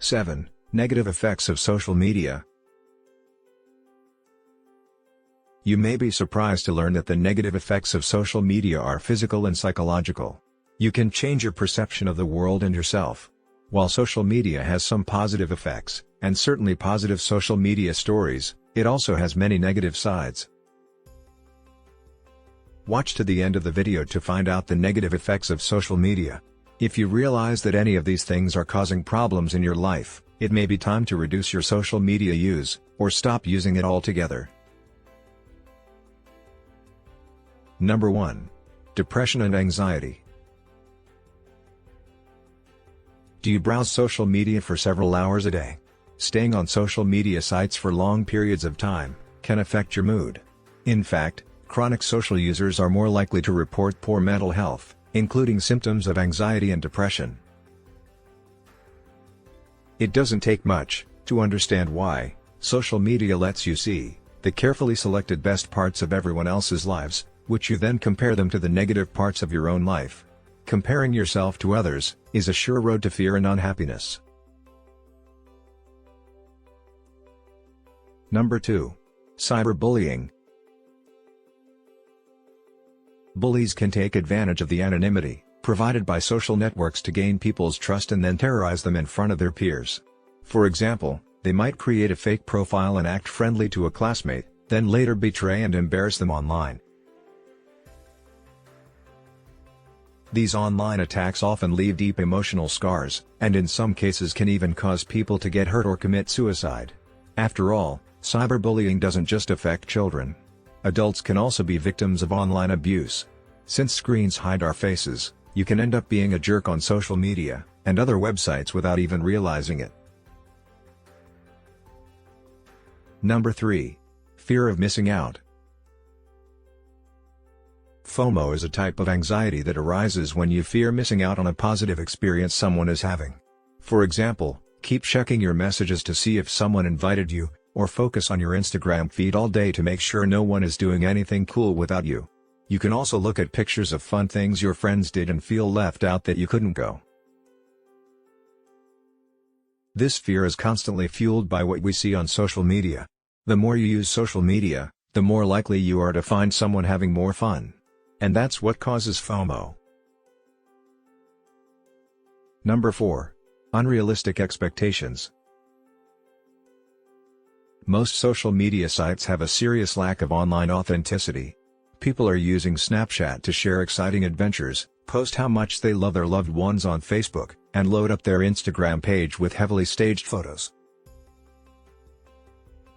7. Negative effects of social media. You may be surprised to learn that the negative effects of social media are physical and psychological. You can change your perception of the world and yourself. While social media has some positive effects, and certainly positive social media stories, it also has many negative sides. Watch to the end of the video to find out the negative effects of social media. If you realize that any of these things are causing problems in your life, it may be time to reduce your social media use, or stop using it altogether. Number 1. Depression and anxiety. Do you browse social media for several hours a day? Staying on social media sites for long periods of time can affect your mood. In fact, chronic social users are more likely to report poor mental health, including symptoms of anxiety and depression. It doesn't take much to understand why. Social media lets you see the carefully selected best parts of everyone else's lives, which you then compare them to the negative parts of your own life. Comparing yourself to others is a sure road to fear and unhappiness. Number 2. Cyberbullying. Bullies can take advantage of the anonymity provided by social networks to gain people's trust and then terrorize them in front of their peers. For example, they might create a fake profile and act friendly to a classmate, then later betray and embarrass them online. These online attacks often leave deep emotional scars, and in some cases can even cause people to get hurt or commit suicide. After all, cyberbullying doesn't just affect children. Adults can also be victims of online abuse. Since screens hide our faces, you can end up being a jerk on social media and other websites without even realizing it. Number 3. Fear of missing out. FOMO is a type of anxiety that arises when you fear missing out on a positive experience someone is having. For example, keep checking your messages to see if someone invited you, or focus on your Instagram feed all day to make sure no one is doing anything cool without you. You can also look at pictures of fun things your friends did and feel left out that you couldn't go. This fear is constantly fueled by what we see on social media. The more you use social media, the more likely you are to find someone having more fun. And that's what causes FOMO. Number 4. Unrealistic expectations. Most social media sites have a serious lack of online authenticity. People are using Snapchat to share exciting adventures, post how much they love their loved ones on Facebook, and load up their Instagram page with heavily staged photos.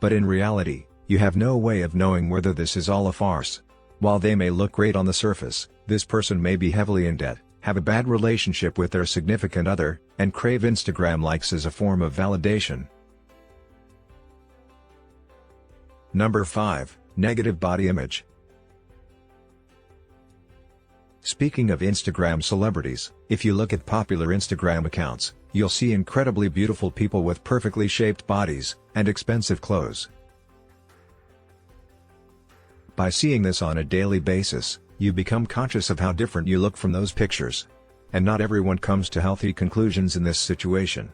But in reality, you have no way of knowing whether this is all a farce. While they may look great on the surface, this person may be heavily in debt, have a bad relationship with their significant other, and crave Instagram likes as a form of validation. Number 5. Negative body image. Speaking of Instagram celebrities, if you look at popular Instagram accounts, you'll see incredibly beautiful people with perfectly shaped bodies, and expensive clothes. By seeing this on a daily basis, you become conscious of how different you look from those pictures. And not everyone comes to healthy conclusions in this situation.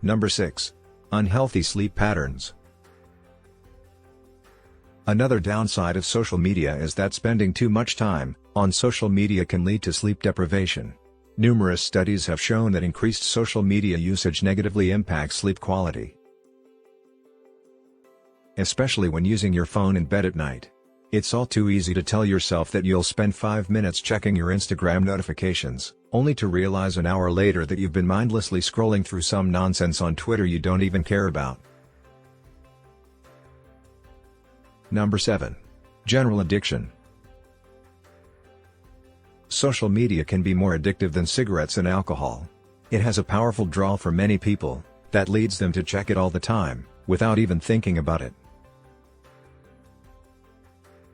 Number 6. Unhealthy sleep patterns. Another downside of social media is that spending too much time on social media can lead to sleep deprivation. Numerous studies have shown that increased social media usage negatively impacts sleep quality, especially when using your phone in bed at night. It's all too easy to tell yourself that you'll spend 5 minutes checking your Instagram notifications, only to realize an hour later that you've been mindlessly scrolling through some nonsense on Twitter you don't even care about. Number 7. General addiction. Social media can be more addictive than cigarettes and alcohol. It has a powerful draw for many people that leads them to check it all the time, without even thinking about it.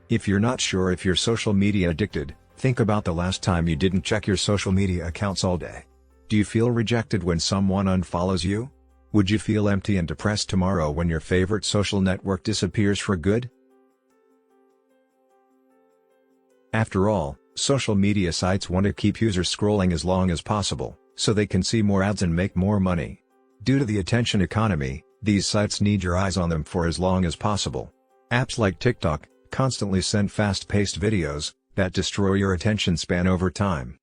If you're not sure if you're social media addicted, think about the last time you didn't check your social media accounts all day. Do you feel rejected when someone unfollows you? Would you feel empty and depressed tomorrow when your favorite social network disappears for good? After all, social media sites want to keep users scrolling as long as possible, so they can see more ads and make more money. Due to the attention economy, these sites need your eyes on them for as long as possible. Apps like TikTok constantly send fast-paced videos that destroy your attention span over time.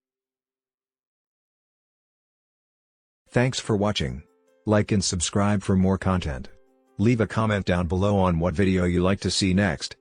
Thanks for watching. Like and subscribe for more content. Leave a comment down below on what video you like to see next,